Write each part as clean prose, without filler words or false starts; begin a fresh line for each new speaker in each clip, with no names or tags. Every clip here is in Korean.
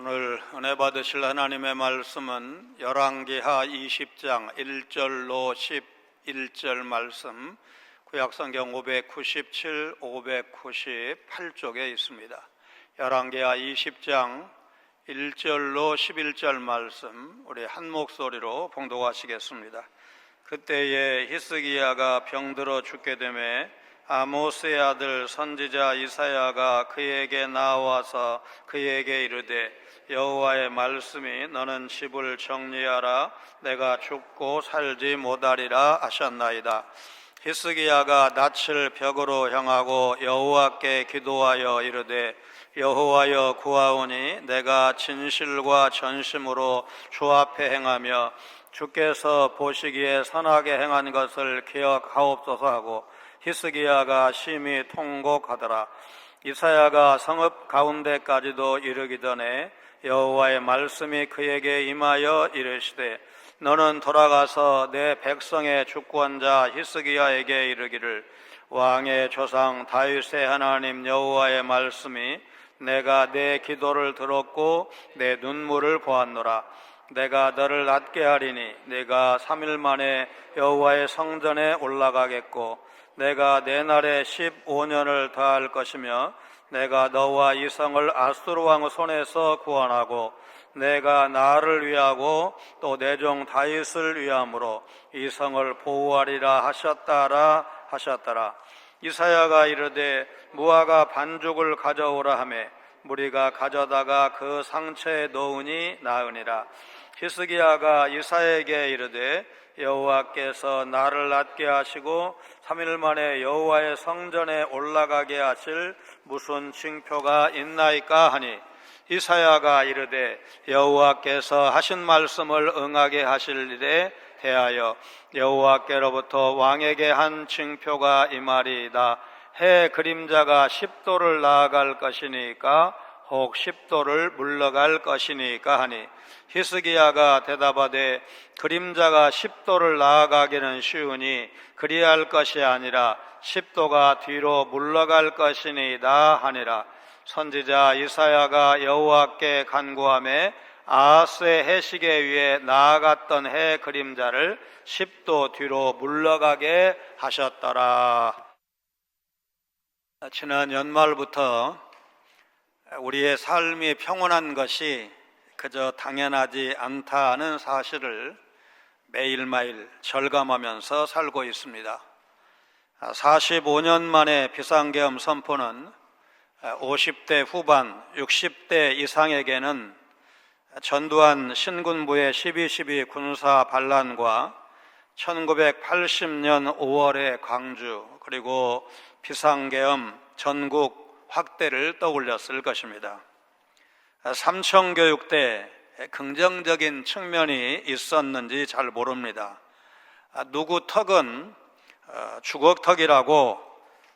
오늘 은혜 받으실 하나님의 말씀은 열왕기하 20장 1절로 11절 말씀, 구약성경 597, 598쪽에 있습니다. 열왕기하 20장 1절로 11절 말씀 우리 한 목소리로 봉독하시겠습니다. 그때에 히스기야가 병들어 죽게 되매 아모스의 아들 선지자 이사야가 그에게 나와서 그에게 이르되 여호와의 말씀이 너는 집을 정리하라 내가 죽고 살지 못하리라 하셨나이다. 히스기야가 낯을 벽으로 향하고 여호와께 기도하여 이르되 여호와여 구하오니 내가 진실과 전심으로 주 앞에 행하며 주께서 보시기에 선하게 행한 것을 기억하옵소서 하고 히스기야가 심히 통곡하더라. 이사야가 성읍 가운데까지도 이르기 전에 여호와의 말씀이 그에게 임하여 이르시되 너는 돌아가서 내 백성의 주권자 히스기야에게 이르기를 왕의 조상 다윗의 하나님 여호와의 말씀이 내가 내 기도를 들었고 내 눈물을 보았노라. 내가 너를 낫게 하리니 네가 3일 만에 여호와의 성전에 올라가겠고 내가 내 날에 15년을 더할 것이며 내가 너와 이 성을 아수르 왕 손에서 구원하고 내가 나를 위하고 또 내 종 다윗을 위함으로 이 성을 보호하리라 하셨더라. 이사야가 이르되 무화과 반죽을 가져오라 하매 무리가 가져다가 그 상처에 넣으니 나으니라. 히스기야가 이사야에게 이르되 여호와께서 나를 낫게 하시고 3일 만에 여호와의 성전에 올라가게 하실 무슨 징표가 있나이까 하니 이사야가 이르되 여호와께서 하신 말씀을 응하게 하실 일에 대하여 여호와께로부터 왕에게 한 징표가 이 말이다. 해 그림자가 10도를 나아갈 것이니까 혹 10도를 물러갈 것이니까 하니 히스기야가 대답하되 그림자가 10도를 나아가기는 쉬우니 그리할 것이 아니라 10도가 뒤로 물러갈 것이니이다 하니라. 선지자 이사야가 여호와께 간구하매 아하스의 해시계 위에 나아갔던 해 그림자를 10도 뒤로 물러가게 하셨더라. 지난 연말부터 우리의 삶이 평온한 것이 그저 당연하지 않다는 사실을 매일매일 절감하면서 살고 있습니다. 45년 만에 비상계엄 선포는 50대 후반, 60대 이상에게는 전두환 신군부의 12.12 군사 반란과 1980년 5월의 광주 그리고 비상계엄 전국 확대를 떠올렸을 것입니다. 삼청교육 때 긍정적인 측면이 있었는지 잘 모릅니다. 누구 턱은 주걱턱이라고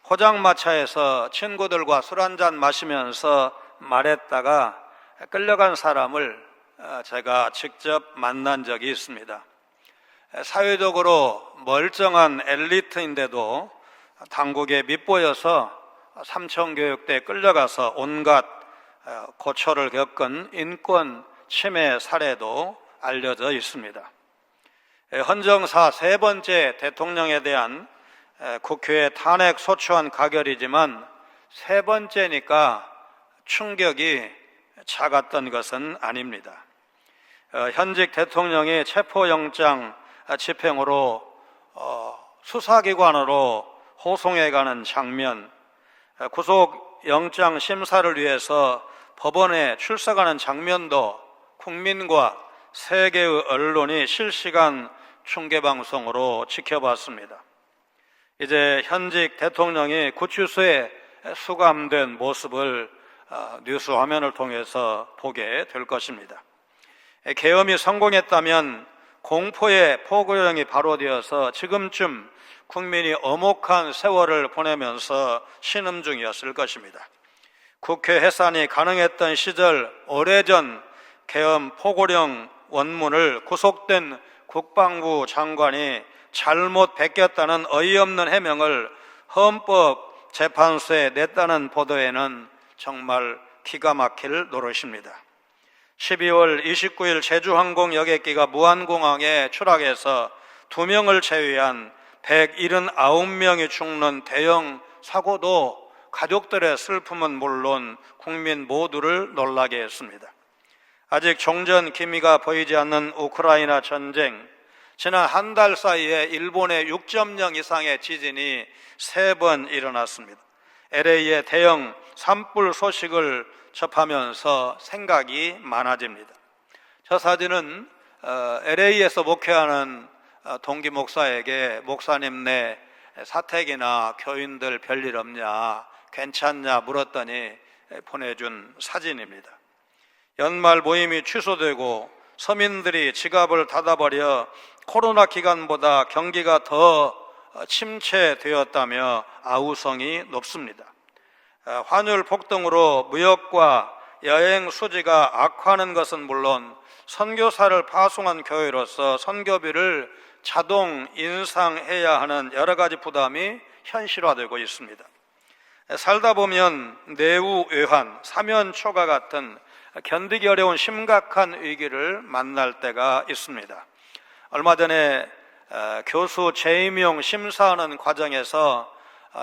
포장마차에서 친구들과 술 한잔 마시면서 말했다가 끌려간 사람을 제가 직접 만난 적이 있습니다. 사회적으로 멀쩡한 엘리트인데도 당국에 밉보여서 삼청교육 때 끌려가서 온갖 고초를 겪은 인권 침해 사례도 알려져 있습니다. 헌정사 세 번째 대통령에 대한 국회의 탄핵 소추안 가결이지만 세 번째니까 충격이 작았던 것은 아닙니다. 현직 대통령이 체포영장 집행으로 수사기관으로 호송해가는 장면, 구속영장 심사를 위해서 법원에 출석하는 장면도 국민과 세계의 언론이 실시간 중계방송으로 지켜봤습니다. 이제 현직 대통령이 구치소에 수감된 모습을 뉴스 화면을 통해서 보게 될 것입니다. 계엄이 성공했다면 공포의 포고령이 발효되어서 지금쯤 국민이 엄혹한 세월을 보내면서 신음 중이었을 것입니다. 국회 해산이 가능했던 시절 오래전 계엄 포고령 원문을 구속된 국방부 장관이 잘못 베꼈다는 어이없는 해명을 헌법재판소에 냈다는 보도에는 정말 기가 막힐 노릇입니다. 12월 29일 제주항공 여객기가 무안공항에 추락해서 2명을 제외한 179명이 죽는 대형 사고도 가족들의 슬픔은 물론 국민 모두를 놀라게 했습니다. 아직 종전 기미가 보이지 않는 우크라이나 전쟁, 지난 한 달 사이에 일본의 6.0 이상의 지진이 3번 일어났습니다. LA의 대형 산불 소식을 접하면서 생각이 많아집니다. 저 사진은 LA에서 목회하는 동기 목사에게 목사님네 사택이나 교인들 별일 없냐, 괜찮냐 물었더니 보내준 사진입니다. 연말 모임이 취소되고 서민들이 지갑을 닫아버려 코로나 기간보다 경기가 더 침체되었다며 아우성이 높습니다. 환율 폭등으로 무역과 여행 수지가 악화하는 것은 물론 선교사를 파송한 교회로서 선교비를 자동 인상해야 하는 여러 가지 부담이 현실화되고 있습니다. 살다 보면 내우외환, 사면초가 같은 견디기 어려운 심각한 위기를 만날 때가 있습니다. 얼마 전에 교수 재임용 심사하는 과정에서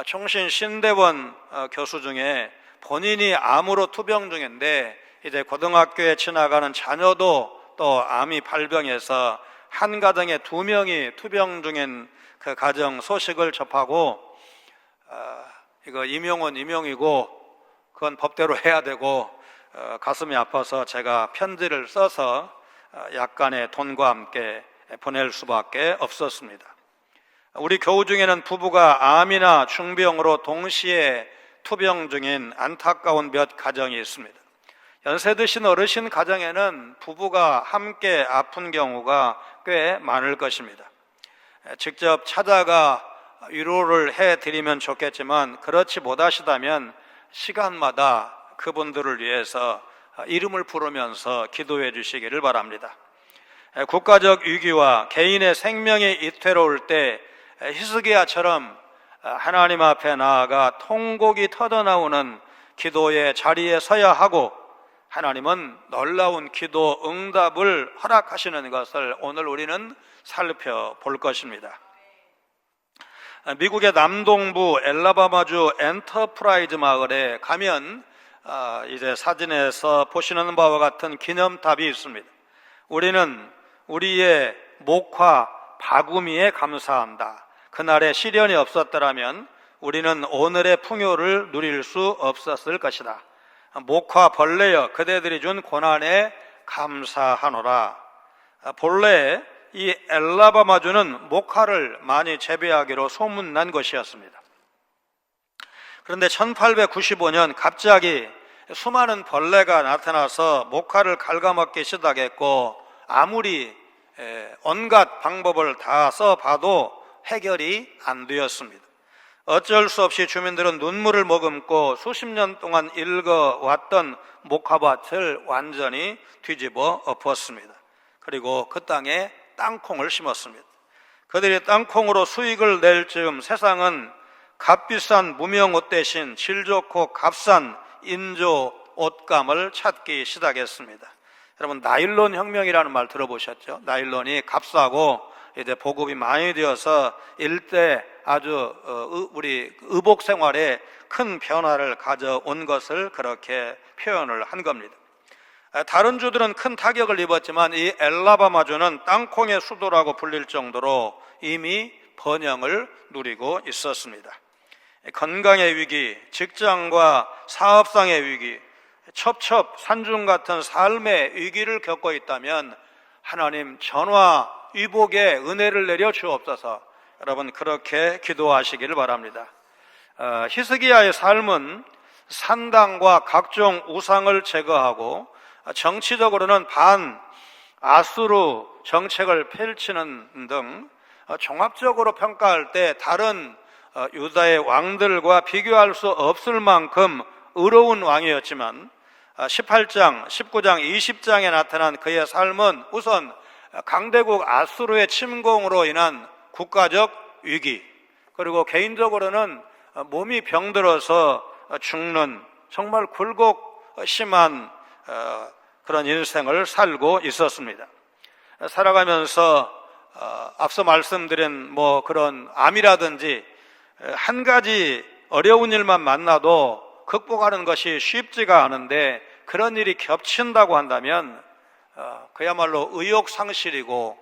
총신 신대원 교수 중에 본인이 암으로 투병 중인데 이제 고등학교에 지나가는 자녀도 또 암이 발병해서 한 가정에 2명이 투병 중인 그 가정 소식을 접하고 이거 임용은 임용이고 그건 법대로 해야 되고 가슴이 아파서 제가 편지를 써서 약간의 돈과 함께 보낼 수밖에 없었습니다. 우리 교우 중에는 부부가 암이나 중병으로 동시에 투병 중인 안타까운 몇 가정이 있습니다. 연세 드신 어르신 가정에는 부부가 함께 아픈 경우가 꽤 많을 것입니다. 직접 찾아가 위로를 해드리면 좋겠지만 그렇지 못하시다면 시간마다 그분들을 위해서 이름을 부르면서 기도해 주시기를 바랍니다. 국가적 위기와 개인의 생명이 위태로울 때 히스기야처럼 하나님 앞에 나아가 통곡이 터져나오는 기도의 자리에 서야 하고 하나님은 놀라운 기도 응답을 허락하시는 것을 오늘 우리는 살펴볼 것입니다. 미국의 남동부 엘라바마주 엔터프라이즈 마을에 가면 이제 사진에서 보시는 바와 같은 기념탑이 있습니다. 우리는 우리의 목화 바구미에 감사한다. 그날에 시련이 없었더라면 우리는 오늘의 풍요를 누릴 수 없었을 것이다. 목화 벌레여 그대들이 준 고난에 감사하노라. 본래 이 엘라바마주는 목화를 많이 재배하기로 소문난 것이었습니다. 그런데 1895년 갑자기 수많은 벌레가 나타나서 목화를 갉아먹기 시작했고 아무리 온갖 방법을 다 써봐도 해결이 안 되었습니다. 어쩔 수 없이 주민들은 눈물을 머금고 수십 년 동안 일궈왔던 목화밭을 완전히 뒤집어 엎었습니다. 그리고 그 땅에 땅콩을 심었습니다. 그들이 땅콩으로 수익을 낼 즈음 세상은 값비싼 무명옷 대신 질 좋고 값싼 인조 옷감을 찾기 시작했습니다. 여러분 나일론 혁명이라는 말 들어보셨죠? 나일론이 값싸고 이제 보급이 많이 되어서 일대 아주 우리 의복 생활에 큰 변화를 가져온 것을 그렇게 표현을 한 겁니다. 다른 주들은 큰 타격을 입었지만 이 엘라바마주는 땅콩의 수도라고 불릴 정도로 이미 번영을 누리고 있었습니다. 건강의 위기, 직장과 사업상의 위기, 첩첩산중 같은 삶의 위기를 겪고 있다면 하나님 전화위복의 은혜를 내려 주옵소서. 여러분 그렇게 기도하시기를 바랍니다. 히스기야의 삶은 산당과 각종 우상을 제거하고 정치적으로는 반아수르 정책을 펼치는 등 종합적으로 평가할 때 다른 유다의 왕들과 비교할 수 없을 만큼 의로운 왕이었지만 18장, 19장, 20장에 나타난 그의 삶은 우선 강대국 아수르의 침공으로 인한 국가적 위기, 그리고 개인적으로는 몸이 병들어서 죽는 정말 굴곡 심한 그런 인생을 살고 있었습니다. 살아가면서 앞서 말씀드린 그런 암이라든지 한 가지 어려운 일만 만나도 극복하는 것이 쉽지가 않은데, 그런 일이 겹친다고 한다면 그야말로 의욕상실이고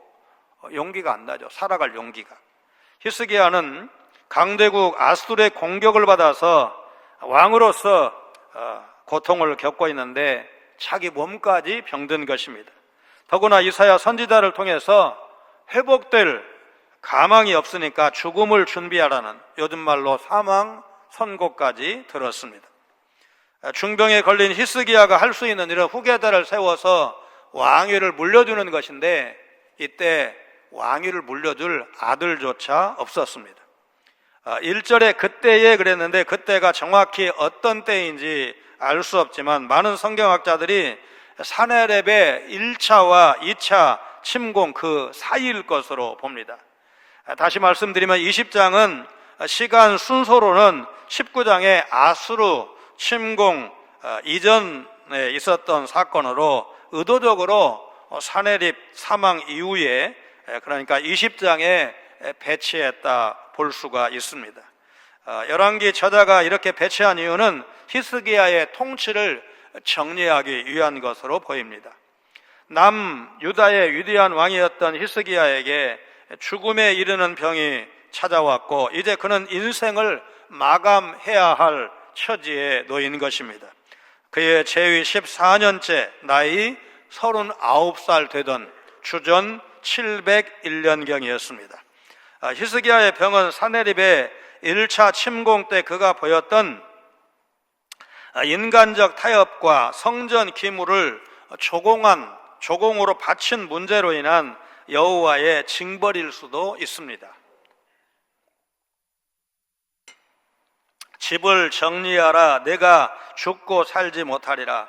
용기가 안 나죠. 살아갈 용기가. 히스기야는 강대국 아수르의 공격을 받아서 왕으로서 고통을 겪고 있는데 자기 몸까지 병든 것입니다. 더구나 이사야 선지자를 통해서 회복될 가망이 없으니까 죽음을 준비하라는, 요즘 말로 사망 선고까지 들었습니다. 중병에 걸린 히스기야가 할 수 있는 일은 후계자를 세워서 왕위를 물려주는 것인데, 이때 왕위를 물려줄 아들조차 없었습니다. 1절에 그때에 그랬는데 그때가 정확히 어떤 때인지 알 수 없지만 많은 성경학자들이 사네립의 1차와 2차 침공 그 사이일 것으로 봅니다. 다시 말씀드리면 20장은 시간 순서로는 19장의 아수르 침공 이전에 있었던 사건으로 의도적으로 사네립 사망 이후에, 그러니까 20장에 배치했다 볼 수가 있습니다. 열왕기 저자가 이렇게 배치한 이유는 히스기야의 통치를 정리하기 위한 것으로 보입니다. 남유다의 위대한 왕이었던 히스기야에게 죽음에 이르는 병이 찾아왔고 이제 그는 인생을 마감해야 할 처지에 놓인 것입니다. 그의 재위 14년째 나이 39살 되던 주전 701년경이었습니다. 히스기야의 병은 사네립의 1차 침공 때 그가 보였던 인간적 타협과 성전 기물을 조공으로 바친 문제로 인한 여호와의 징벌일 수도 있습니다. 집을 정리하라, 내가 죽고 살지 못하리라.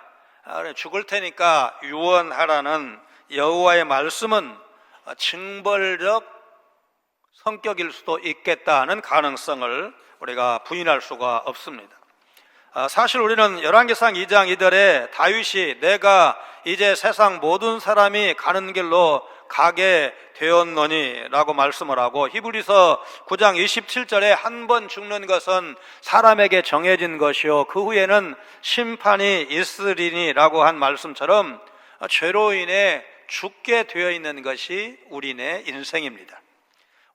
죽을 테니까 유언하라는 여호와의 말씀은 징벌적 성격일 수도 있겠다는 가능성을 우리가 부인할 수가 없습니다. 사실 우리는 열왕기상 2장 2절에 다윗이 내가 이제 세상 모든 사람이 가는 길로 가게 되었노니 라고 말씀을 하고, 히브리서 9장 27절에 한 번 죽는 것은 사람에게 정해진 것이요 그 후에는 심판이 있으리니 라고 한 말씀처럼 죄로 인해 죽게 되어 있는 것이 우리네 인생입니다.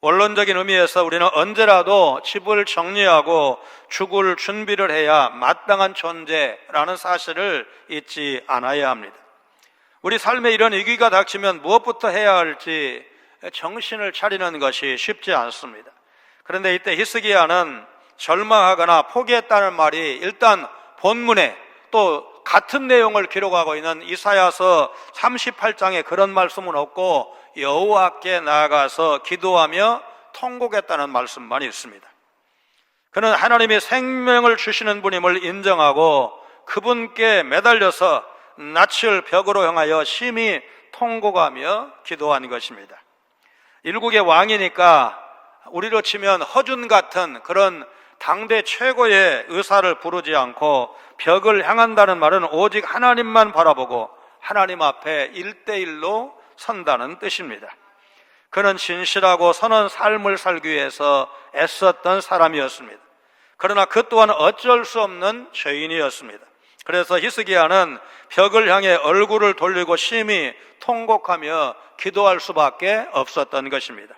원론적인 의미에서 우리는 언제라도 집을 정리하고 죽을 준비를 해야 마땅한 존재라는 사실을 잊지 않아야 합니다. 우리 삶에 이런 위기가 닥치면 무엇부터 해야 할지 정신을 차리는 것이 쉽지 않습니다. 그런데 이때 히스기야는 절망하거나 포기했다는 말이 일단 본문에 또 같은 내용을 기록하고 있는 이사야서 38장에 그런 말씀은 없고 여호와께 나아가서 기도하며 통곡했다는 말씀만 있습니다. 그는 하나님이 생명을 주시는 분임을 인정하고 그분께 매달려서 낯을 벽으로 향하여 심히 통곡하며 기도한 것입니다. 일국의 왕이니까 우리로 치면 허준 같은 그런 당대 최고의 의사를 부르지 않고 벽을 향한다는 말은 오직 하나님만 바라보고 하나님 앞에 1대1로 선다는 뜻입니다. 그는 진실하고 선한 삶을 살기 위해서 애썼던 사람이었습니다. 그러나 그 또한 어쩔 수 없는 죄인이었습니다. 그래서 히스기야는 벽을 향해 얼굴을 돌리고 심히 통곡하며 기도할 수밖에 없었던 것입니다.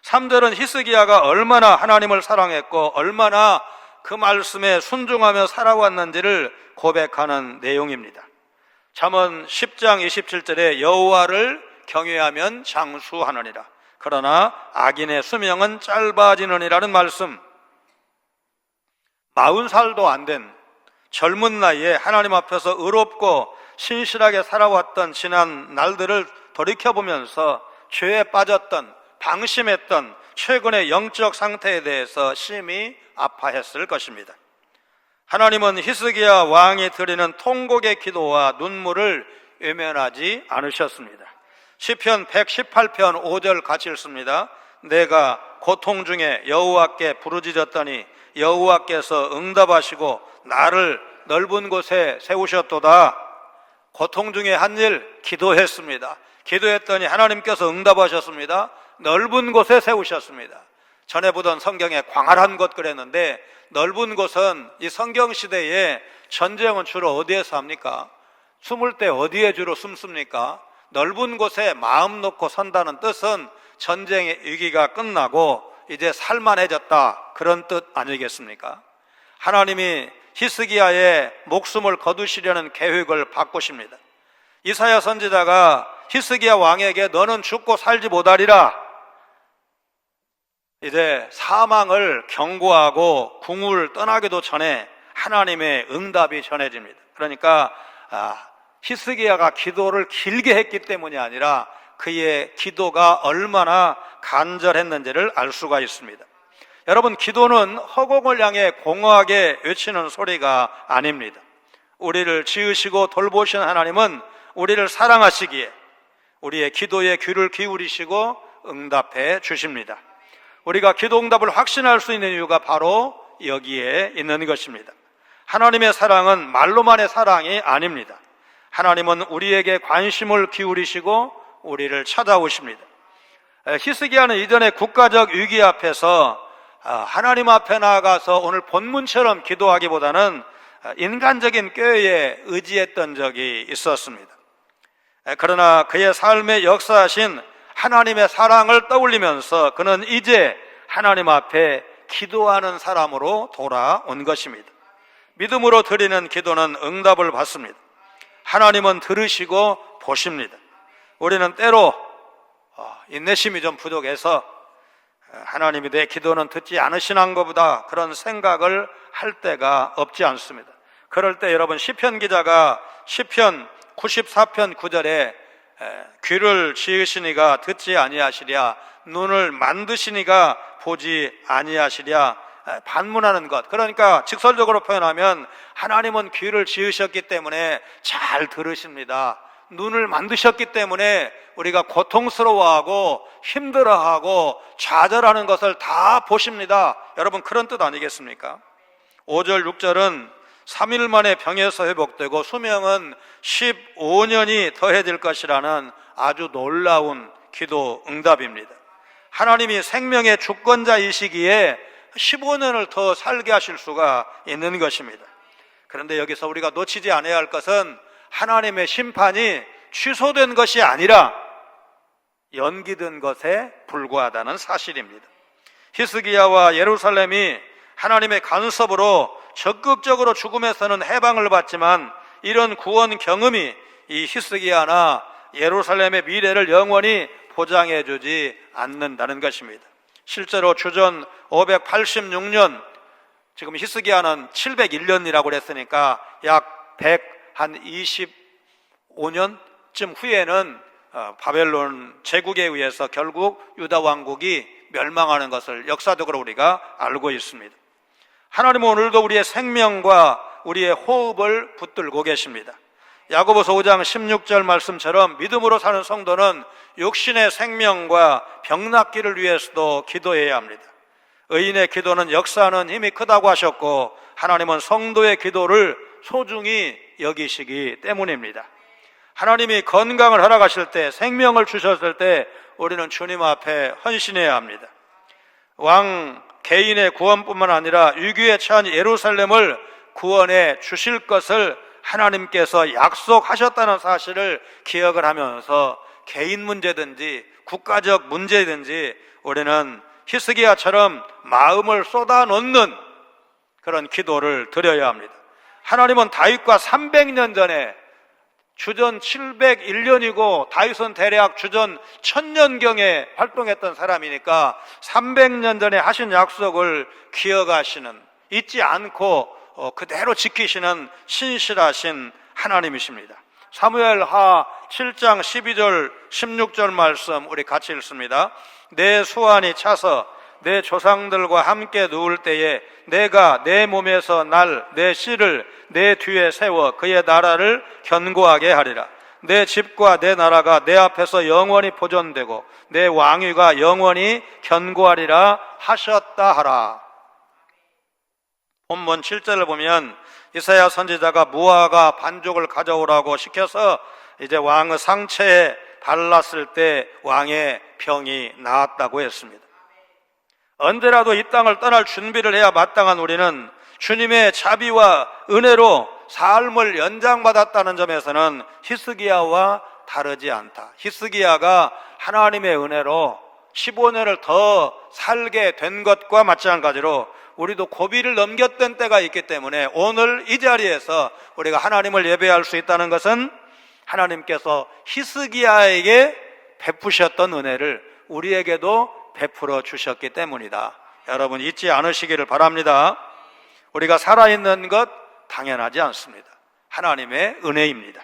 3절은 히스기야가 얼마나 하나님을 사랑했고 얼마나 그 말씀에 순종하며 살아왔는지를 고백하는 내용입니다. 잠언 10장 27절에 여호와를 경외하면 장수하느니라. 그러나 악인의 수명은 짧아지느니라는 말씀. 40살도 안 된 젊은 나이에 하나님 앞에서 의롭고 신실하게 살아왔던 지난 날들을 돌이켜보면서 죄에 빠졌던, 방심했던 최근의 영적 상태에 대해서 심히 아파했을 것입니다. 하나님은 히스기야 왕이 드리는 통곡의 기도와 눈물을 외면하지 않으셨습니다. 시편 118편 5절 같이 읽습니다. 내가 고통 중에 여호와께 부르짖었더니 여호와께서 응답하시고 나를 넓은 곳에 세우셨도다. 고통 중에 한 일, 기도했습니다. 기도했더니 하나님께서 응답하셨습니다. 넓은 곳에 세우셨습니다. 전에 보던 성경에 광활한 곳 그랬는데, 넓은 곳은 이 성경 시대에 전쟁은 주로 어디에서 합니까? 숨을 때 어디에 주로 숨습니까? 넓은 곳에 마음 놓고 선다는 뜻은 전쟁의 위기가 끝나고 이제 살만해졌다, 그런 뜻 아니겠습니까? 하나님이 히스기야의 목숨을 거두시려는 계획을 바꾸십니다. 이사야 선지자가 히스기야 왕에게 너는 죽고 살지 못하리라, 이제 사망을 경고하고 궁을 떠나기도 전에 하나님의 응답이 전해집니다. 그러니까 히스기야가 기도를 길게 했기 때문이 아니라 그의 기도가 얼마나 간절했는지를 알 수가 있습니다. 여러분, 기도는 허공을 향해 공허하게 외치는 소리가 아닙니다. 우리를 지으시고 돌보신 하나님은 우리를 사랑하시기에 우리의 기도에 귀를 기울이시고 응답해 주십니다. 우리가 기도 응답을 확신할 수 있는 이유가 바로 여기에 있는 것입니다. 하나님의 사랑은 말로만의 사랑이 아닙니다. 하나님은 우리에게 관심을 기울이시고 우리를 찾아오십니다. 히스기야는 이전에 국가적 위기 앞에서 하나님 앞에 나아가서 오늘 본문처럼 기도하기보다는 인간적인 꾀에 의지했던 적이 있었습니다. 그러나 그의 삶에 역사하신 하나님의 사랑을 떠올리면서 그는 이제 하나님 앞에 기도하는 사람으로 돌아온 것입니다. 믿음으로 드리는 기도는 응답을 받습니다. 하나님은 들으시고 보십니다. 우리는 때로 인내심이 좀 부족해서 하나님이 내 기도는 듣지 않으시는 것보다 그런 생각을 할 때가 없지 않습니다. 그럴 때 여러분, 시편 기자가 시편 94편 9절에 귀를 지으시니가 듣지 아니하시랴, 눈을 만드시니가 보지 아니하시랴 반문하는 것, 그러니까 직설적으로 표현하면 하나님은 귀를 지으셨기 때문에 잘 들으십니다. 눈을 만드셨기 때문에 우리가 고통스러워하고 힘들어하고 좌절하는 것을 다 보십니다. 여러분, 그런 뜻 아니겠습니까? 5절 6절은 3일 만에 병에서 회복되고 수명은 15년이 더해질 것이라는 아주 놀라운 기도 응답입니다. 하나님이 생명의 주권자이시기에 15년을 더 살게 하실 수가 있는 것입니다. 그런데 여기서 우리가 놓치지 않아야 할 것은 하나님의 심판이 취소된 것이 아니라 연기된 것에 불과하다는 사실입니다. 히스기야와 예루살렘이 하나님의 간섭으로 적극적으로 죽음에서는 해방을 받지만 이런 구원 경험이 이 히스기야나 예루살렘의 미래를 영원히 보장해 주지 않는다는 것입니다. 실제로 주전 586년, 지금 히스기야는 701년이라고 그랬으니까 약 125년쯤 후에는 바벨론 제국에 의해서 결국 유다 왕국이 멸망하는 것을 역사적으로 우리가 알고 있습니다. 하나님은 오늘도 우리의 생명과 우리의 호흡을 붙들고 계십니다. 야고보서 5장 16절 말씀처럼 믿음으로 사는 성도는 육신의 생명과 병낫기를 위해서도 기도해야 합니다. 의인의 기도는 역사하는 힘이 크다고 하셨고 하나님은 성도의 기도를 소중히 여기시기 때문입니다. 하나님이 건강을 허락하실 때, 생명을 주셨을 때 우리는 주님 앞에 헌신해야 합니다. 왕 개인의 구원뿐만 아니라 위기에 처한 예루살렘을 구원해 주실 것을 하나님께서 약속하셨다는 사실을 기억을 하면서 개인 문제든지 국가적 문제든지 우리는 히스기야처럼 마음을 쏟아놓는 그런 기도를 드려야 합니다. 하나님은 다윗과 300년 전에, 주전 701년이고 다윗은 대략 주전 1000년경에 활동했던 사람이니까 300년 전에 하신 약속을 기억하시는, 잊지 않고 그대로 지키시는 신실하신 하나님이십니다. 사무엘하 7장 12절 16절 말씀 우리 같이 읽습니다. 내 수완이 차서 내 조상들과 함께 누울 때에 내가 내 몸에서 내 씨를 내 뒤에 세워 그의 나라를 견고하게 하리라. 내 집과 내 나라가 내 앞에서 영원히 보존되고 내 왕위가 영원히 견고하리라 하셨다 하라. 본문 7절을 보면 이사야 선지자가 무화과 반죽을 가져오라고 시켜서 이제 왕의 상체에 발랐을 때 왕의 병이 나았다고 했습니다. 언제라도 이 땅을 떠날 준비를 해야 마땅한 우리는 주님의 자비와 은혜로 삶을 연장받았다는 점에서는 히스기야와 다르지 않다. 히스기야가 하나님의 은혜로 15년을 더 살게 된 것과 마찬가지로 우리도 고비를 넘겼던 때가 있기 때문에 오늘 이 자리에서 우리가 하나님을 예배할 수 있다는 것은 하나님께서 히스기야에게 베푸셨던 은혜를 우리에게도 베풀어 주셨기 때문이다. 여러분 잊지 않으시기를 바랍니다. 우리가 살아있는 것 당연하지 않습니다. 하나님의 은혜입니다.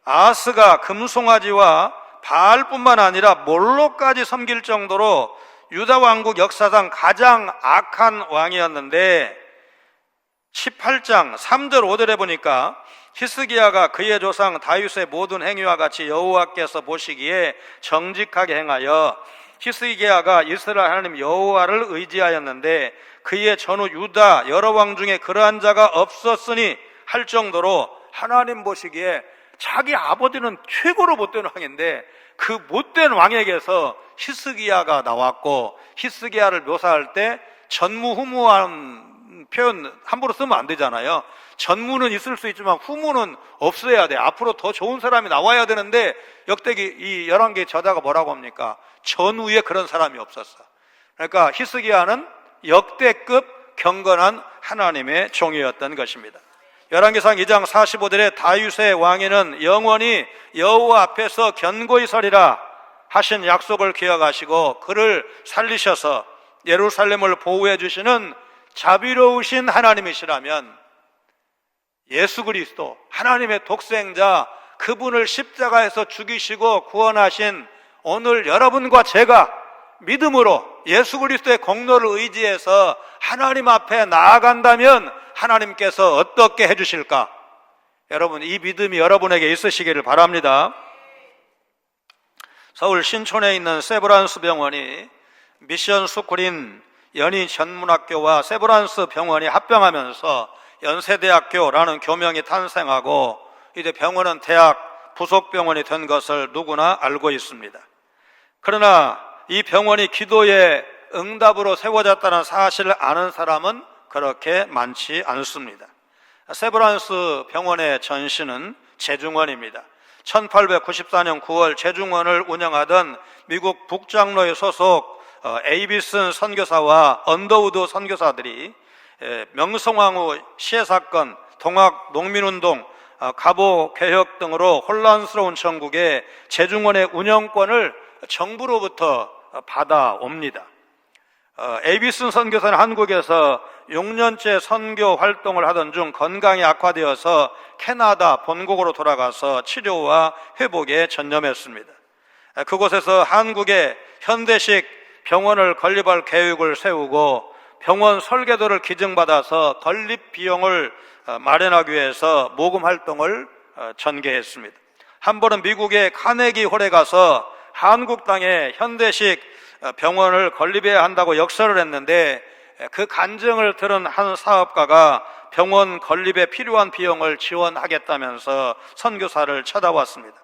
아하스가 금송아지와 바알뿐만 아니라 몰로까지 섬길 정도로 유다 왕국 역사상 가장 악한 왕이었는데 18장 3절 5절에 보니까 히스기야가 그의 조상 다윗의 모든 행위와 같이 여호와께서 보시기에 정직하게 행하여 히스기야가 이스라엘 하나님 여호와를 의지하였는데 그의 전후 유다 여러 왕 중에 그러한 자가 없었으니 할 정도로 하나님 보시기에 자기 아버지는 최고로 못된 왕인데 그 못된 왕에게서 히스기야가 나왔고, 히스기야를 묘사할 때 전무후무한 표현 함부로 쓰면 안 되잖아요. 전무는 있을 수 있지만 후무는 없어야 돼. 앞으로 더 좋은 사람이 나와야 되는데 역대기 이 11개 저자가 뭐라고 합니까? 전후에 그런 사람이 없었어. 그러니까 히스기야는 역대급 경건한 하나님의 종이었던 것입니다. 열왕기상 2장 45절에 다윗의 왕위는 영원히 여호와 앞에서 견고히 서리라 하신 약속을 기억하시고 그를 살리셔서 예루살렘을 보호해 주시는 자비로우신 하나님이시라면 예수 그리스도 하나님의 독생자 그분을 십자가에서 죽이시고 구원하신 오늘 여러분과 제가 믿음으로 예수 그리스도의 공로를 의지해서 하나님 앞에 나아간다면 하나님께서 어떻게 해주실까? 여러분 이 믿음이 여러분에게 있으시기를 바랍니다. 서울 신촌에 있는 세브란스 병원이 미션 스쿨인 연희 전문학교와 세브란스 병원이 합병하면서 연세대학교라는 교명이 탄생하고 이제 병원은 대학 부속병원이 된 것을 누구나 알고 있습니다. 그러나 이 병원이 기도의 응답으로 세워졌다는 사실을 아는 사람은 그렇게 많지 않습니다. 세브란스 병원의 전신은 제중원입니다. 1894년 9월 제중원을 운영하던 미국 북장로의 소속 에이비슨 선교사와 언더우드 선교사들이 명성황후 시해사건, 동학 농민운동, 갑오개혁 등으로 혼란스러운 전국에 제중원의 운영권을 정부로부터 받아옵니다. 에이비슨 선교사는 한국에서 6년째 선교 활동을 하던 중 건강이 악화되어서 캐나다 본국으로 돌아가서 치료와 회복에 전념했습니다. 그곳에서 한국의 현대식 병원을 건립할 계획을 세우고 병원 설계도를 기증받아서 건립 비용을 마련하기 위해서 모금 활동을 전개했습니다. 한 번은 미국의 카네기 홀에 가서 한국 땅에 현대식 병원을 건립해야 한다고 역설을 했는데 그 간증을 들은 한 사업가가 병원 건립에 필요한 비용을 지원하겠다면서 선교사를 찾아왔습니다.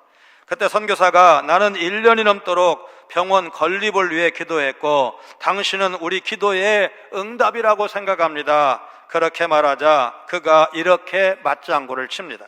그때 선교사가 나는 1년이 넘도록 병원 건립을 위해 기도했고 당신은 우리 기도의 응답이라고 생각합니다. 그렇게 말하자 그가 이렇게 맞장구를 칩니다.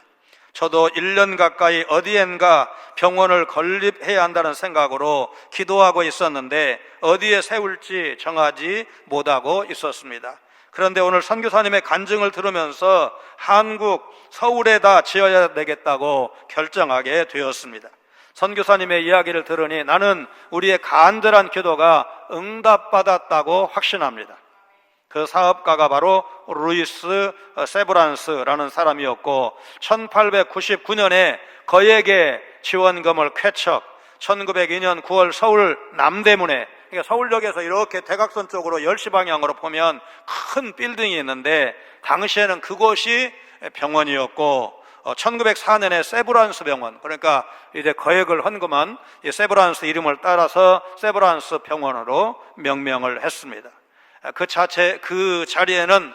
저도 1년 가까이 어디엔가 병원을 건립해야 한다는 생각으로 기도하고 있었는데 어디에 세울지 정하지 못하고 있었습니다. 그런데 오늘 선교사님의 간증을 들으면서 한국 서울에다 지어야 되겠다고 결정하게 되었습니다. 선교사님의 이야기를 들으니 나는 우리의 간절한 기도가 응답받았다고 확신합니다. 그 사업가가 바로 루이스 세브란스라는 사람이었고 1899년에 거액의 지원금을 쾌척 1902년 9월 서울 남대문에, 그러니까 서울역에서 이렇게 대각선 쪽으로 10시 방향으로 보면 큰 빌딩이 있는데 당시에는 그곳이 병원이었고 1904년에 세브란스 병원, 그러니까 이제 거액을 헌금한 이 세브란스 이름을 따라서 세브란스 병원으로 명명을 했습니다. 그 자리에는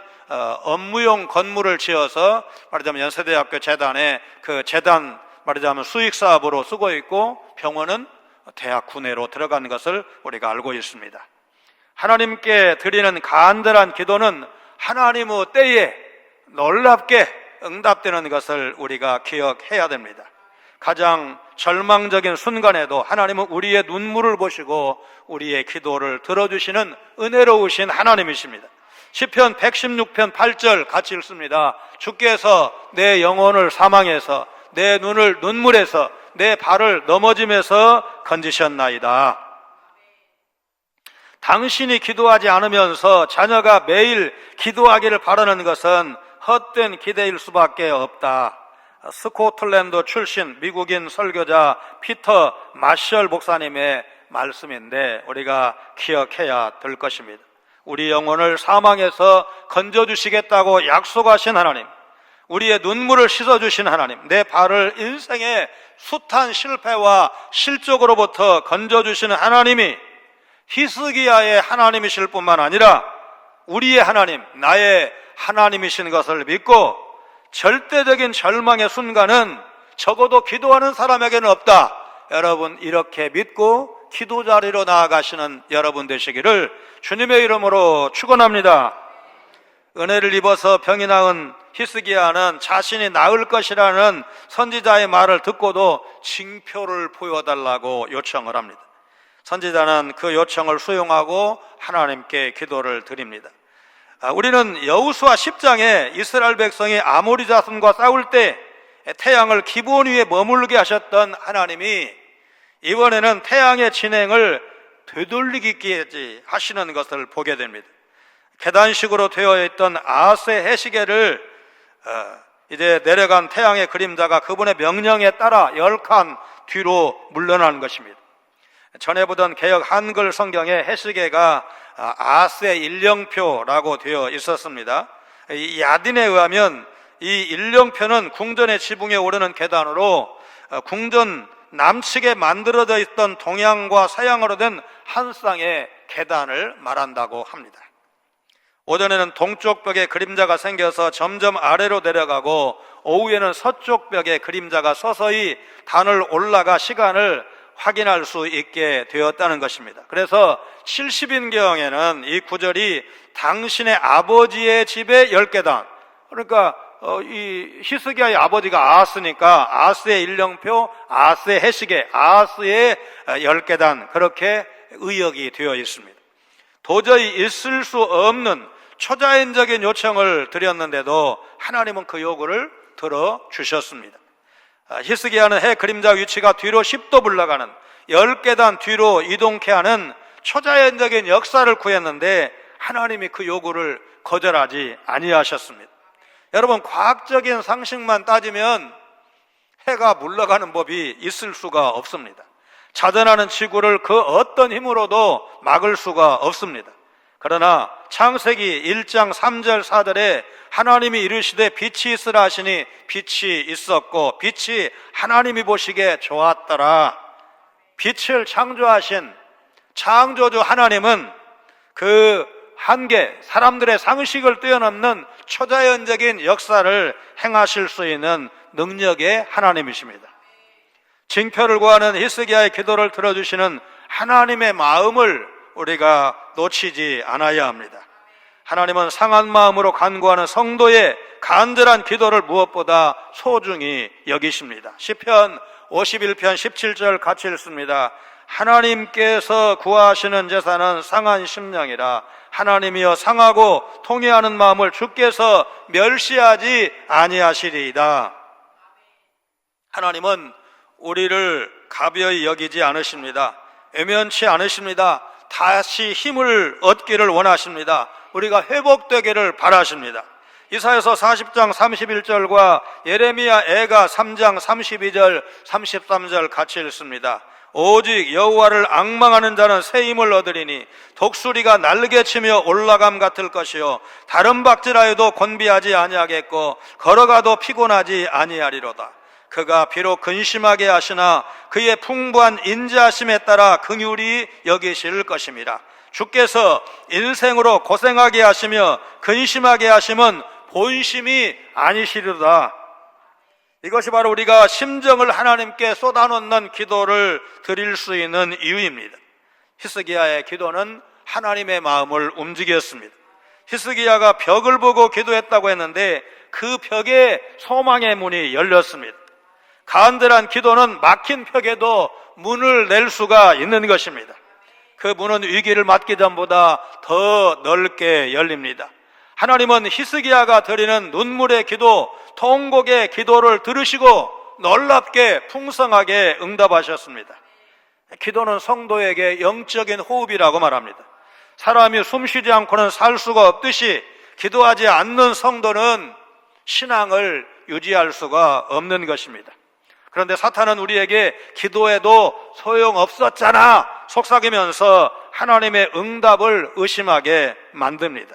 업무용 건물을 지어서 말하자면 연세대학교 재단에 그 재단 말하자면 수익 사업으로 쓰고 있고, 병원은 대학 구내로 들어간 것을 우리가 알고 있습니다. 하나님께 드리는 간절한 기도는 하나님의 때에 놀랍게 응답되는 것을 우리가 기억해야 됩니다. 가장 절망적인 순간에도 하나님은 우리의 눈물을 보시고 우리의 기도를 들어주시는 은혜로우신 하나님이십니다. 시편 116편 8절 같이 읽습니다. 주께서 내 영혼을 사망에서, 내 눈을 눈물에서, 내 발을 넘어짐에서 건지셨나이다. 당신이 기도하지 않으면서 자녀가 매일 기도하기를 바라는 것은 헛된 기대일 수밖에 없다. 스코틀랜드 출신 미국인 설교자 피터 마셜 목사님의 말씀인데 우리가 기억해야 될 것입니다. 우리 영혼을 사망에서 건져주시겠다고 약속하신 하나님, 우리의 눈물을 씻어주신 하나님, 내 발을 인생의 숱한 실패와 실족으로부터 건져주시는 하나님이 히스기야의 하나님이실 뿐만 아니라 우리의 하나님, 나의 하나님이신 것을 믿고 절대적인 절망의 순간은 적어도 기도하는 사람에게는 없다. 여러분, 이렇게 믿고 기도 자리로 나아가시는 여러분 되시기를 주님의 이름으로 축원합니다. 은혜를 입어서 병이 나은 히스기야는 자신이 나을 것이라는 선지자의 말을 듣고도 징표를 보여달라고 요청을 합니다. 선지자는 그 요청을 수용하고 하나님께 기도를 드립니다. 우리는 여호수아 10장에 이스라엘 백성이 아모리 자손과 싸울 때 태양을 기본 위에 머물게 하셨던 하나님이 이번에는 태양의 진행을 되돌리기까지 하시는 것을 보게 됩니다. 계단식으로 되어 있던 아하스의 해시계를 이제 내려간 태양의 그림자가 그분의 명령에 따라 10칸 뒤로 물러나는 것입니다. 전에 보던 개역 한글 성경에 해시계가 아하스의 일령표라고 되어 있었습니다. 이 야딘에 의하면 이 일령표는 궁전의 지붕에 오르는 계단으로 궁전 남측에 만들어져 있던 동양과 서양으로 된 한 쌍의 계단을 말한다고 합니다. 오전에는 동쪽 벽에 그림자가 생겨서 점점 아래로 내려가고 오후에는 서쪽 벽에 그림자가 서서히 단을 올라가 시간을 확인할 수 있게 되었다는 것입니다. 그래서 70인경에는 이 구절이 당신의 아버지의 집의 10계단, 그러니까 이 히스기야의 아버지가 아하스니까 아하스의 일령표, 아하스의 해시계, 아하스의 10계단, 그렇게 의역이 되어 있습니다. 도저히 있을 수 없는 초자연적인 요청을 드렸는데도 하나님은 그 요구를 들어주셨습니다. 히스기야는 해 그림자 위치가 뒤로 10도 물러가는 10계단 뒤로 이동케 하는 초자연적인 역사를 구했는데 하나님이 그 요구를 거절하지 아니하셨습니다. 여러분, 과학적인 상식만 따지면 해가 물러가는 법이 있을 수가 없습니다. 자전하는 지구를 그 어떤 힘으로도 막을 수가 없습니다. 그러나 창세기 1장 3절 4절에 하나님이 이르시되 빛이 있으라 하시니 빛이 있었고 빛이 하나님이 보시기에 좋았더라. 빛을 창조하신 창조주 하나님은 그 한계, 사람들의 상식을 뛰어넘는 초자연적인 역사를 행하실 수 있는 능력의 하나님이십니다. 징표를 구하는 히스기야의 기도를 들어주시는 하나님의 마음을 우리가 놓치지 않아야 합니다. 하나님은 상한 마음으로 간구하는 성도의 간절한 기도를 무엇보다 소중히 여기십니다. 시편 51편 17절 같이 읽습니다. 하나님께서 구하시는 제사는 상한 심령이라. 하나님이여 상하고 통회하는 마음을 주께서 멸시하지 아니하시리이다. 하나님은 우리를 가벼이 여기지 않으십니다. 외면치 않으십니다. 다시 힘을 얻기를 원하십니다. 우리가 회복되기를 바라십니다. 이사야서 40장 31절과 예레미야 애가 3장 32절 33절 같이 읽습니다. 오직 여호와를 앙망하는 자는 새 힘을 얻으리니 독수리가 날개치며 올라감 같을 것이요 다른 박질하여도 곤비하지 아니하겠고 걸어가도 피곤하지 아니하리로다. 그가 비록 근심하게 하시나 그의 풍부한 인자하심에 따라 긍휼히 여기실 것임이라. 주께서 인생으로 고생하게 하시며 근심하게 하심은 본심이 아니시리로다. 이것이 바로 우리가 심정을 하나님께 쏟아놓는 기도를 드릴 수 있는 이유입니다. 히스기야의 기도는 하나님의 마음을 움직였습니다. 히스기야가 벽을 보고 기도했다고 했는데 그 벽에 소망의 문이 열렸습니다. 간절한 기도는 막힌 벽에도 문을 낼 수가 있는 것입니다. 그 문은 위기를 맞기 전보다 더 넓게 열립니다. 하나님은 히스기야가 드리는 눈물의 기도, 통곡의 기도를 들으시고 놀랍게 풍성하게 응답하셨습니다. 기도는 성도에게 영적인 호흡이라고 말합니다. 사람이 숨쉬지 않고는 살 수가 없듯이 기도하지 않는 성도는 신앙을 유지할 수가 없는 것입니다. 그런데 사탄은 우리에게 기도해도 소용없었잖아 속삭이면서 하나님의 응답을 의심하게 만듭니다.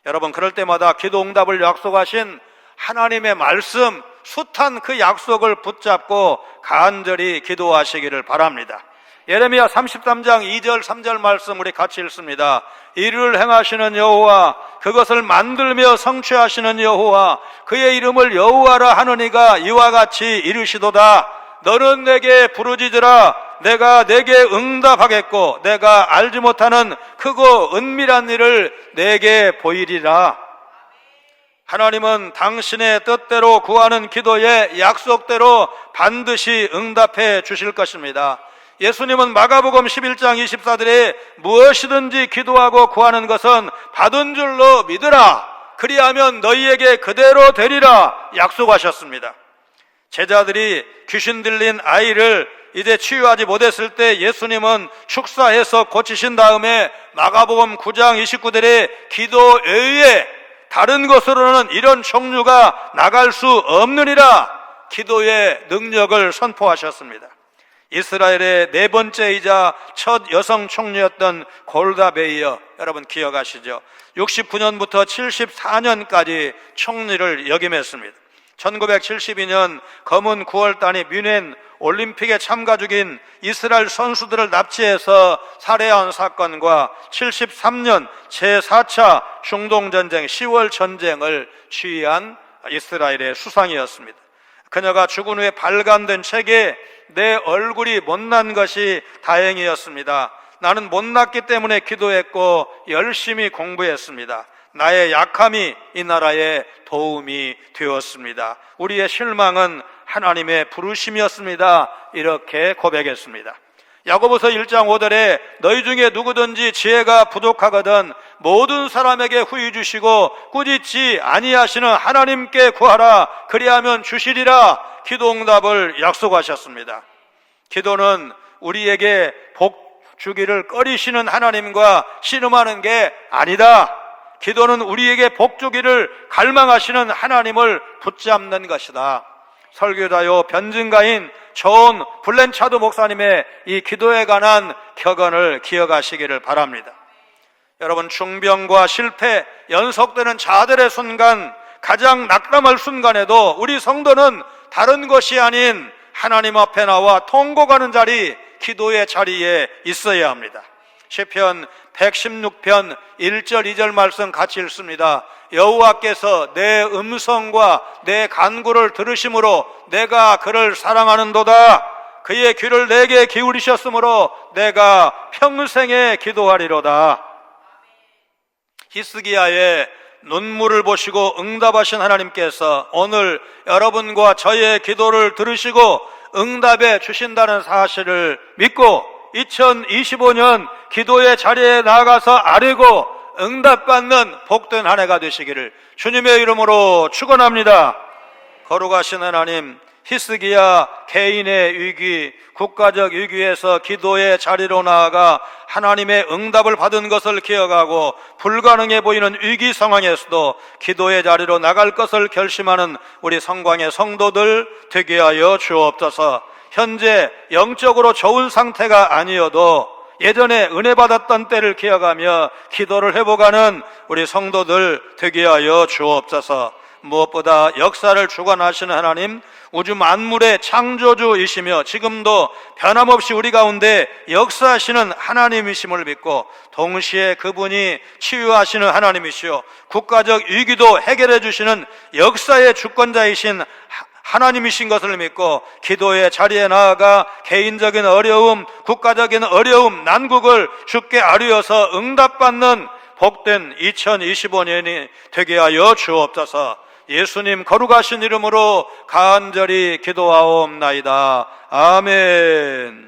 여러분, 그럴 때마다 기도 응답을 약속하신 하나님의 말씀, 숱한 그 약속을 붙잡고 간절히 기도하시기를 바랍니다. 예레미야 33장 2절 3절 말씀 우리 같이 읽습니다. 이를 행하시는 여호와, 그것을 만들며 성취하시는 여호와, 그의 이름을 여호와라 하느니가 이와 같이 이르시도다. 너는 내게 부르짖으라. 내가 내게 응답하겠고 내가 알지 못하는 크고 은밀한 일을 내게 보이리라. 하나님은 당신의 뜻대로 구하는 기도에 약속대로 반드시 응답해 주실 것입니다. 예수님은 마가복음 11장 24절에 무엇이든지 기도하고 구하는 것은 받은 줄로 믿으라. 그리하면 너희에게 그대로 되리라 약속하셨습니다. 제자들이 귀신 들린 아이를 이제 치유하지 못했을 때 예수님은 축사해서 고치신 다음에 마가복음 9장 29절에 기도 외에 다른 것으로는 이런 종류가 나갈 수 없느니라 기도의 능력을 선포하셨습니다. 이스라엘의 네 번째이자 첫 여성 총리였던 골다 메이어, 여러분 기억하시죠? 69년부터 74년까지 총리를 역임했습니다. 1972년 검은 9월달에 뮌헨 올림픽에 참가 중인 이스라엘 선수들을 납치해서 살해한 사건과 73년 제4차 중동전쟁 10월 전쟁을 지휘한 이스라엘의 수상이었습니다. 그녀가 죽은 후에 발간된 책에 내 얼굴이 못난 것이 다행이었습니다. 나는 못났기 때문에 기도했고 열심히 공부했습니다. 나의 약함이 이 나라에 도움이 되었습니다. 우리의 실망은 하나님의 부르심이었습니다. 이렇게 고백했습니다. 야고보서 1장 5절에 너희 중에 누구든지 지혜가 부족하거든 모든 사람에게 후히 주시고 꾸짖지 아니하시는 하나님께 구하라. 그리하면 주시리라. 기도 응답을 약속하셨습니다. 기도는 우리에게 복 주기를 꺼리시는 하나님과 씨름하는 게 아니다. 기도는 우리에게 복 주기를 갈망하시는 하나님을 붙잡는 것이다. 설교자요 변증가인 존 블렌차드 목사님의 이 기도에 관한 격언을 기억하시기를 바랍니다. 여러분, 중병과 실패, 연속되는 좌절의 순간, 가장 낙담할 순간에도 우리 성도는 다른 것이 아닌 하나님 앞에 나와 통곡하는 자리, 기도의 자리에 있어야 합니다. 시편 116편 1절 2절 말씀 같이 읽습니다. 여호와께서 내 음성과 내 간구를 들으심으로 내가 그를 사랑하는도다. 그의 귀를 내게 기울이셨으므로 내가 평생에 기도하리로다. 히스기야의 눈물을 보시고 응답하신 하나님께서 오늘 여러분과 저의 기도를 들으시고 응답해 주신다는 사실을 믿고 2025년 기도의 자리에 나가서 아뢰고 응답받는 복된 한 해가 되시기를 주님의 이름으로 축원합니다. 거룩하신 하나님, 히스기야 개인의 위기, 국가적 위기에서 기도의 자리로 나아가 하나님의 응답을 받은 것을 기억하고 불가능해 보이는 위기 상황에서도 기도의 자리로 나갈 것을 결심하는 우리 성광의 성도들 되게 하여 주옵소서. 현재 영적으로 좋은 상태가 아니어도 예전에 은혜 받았던 때를 기억하며 기도를 회복하는 우리 성도들 되게 하여 주옵소서. 무엇보다 역사를 주관하시는 하나님, 우주 만물의 창조주이시며 지금도 변함없이 우리 가운데 역사하시는 하나님이심을 믿고, 동시에 그분이 치유하시는 하나님이시요 국가적 위기도 해결해 주시는 역사의 주권자이신 하나님이신 것을 믿고, 기도의 자리에 나아가 개인적인 어려움, 국가적인 어려움, 난국을 주께 아뢰어서 응답받는 복된 2025년이 되게 하여 주옵소서. 예수님 거룩하신 이름으로 간절히 기도하옵나이다. 아멘.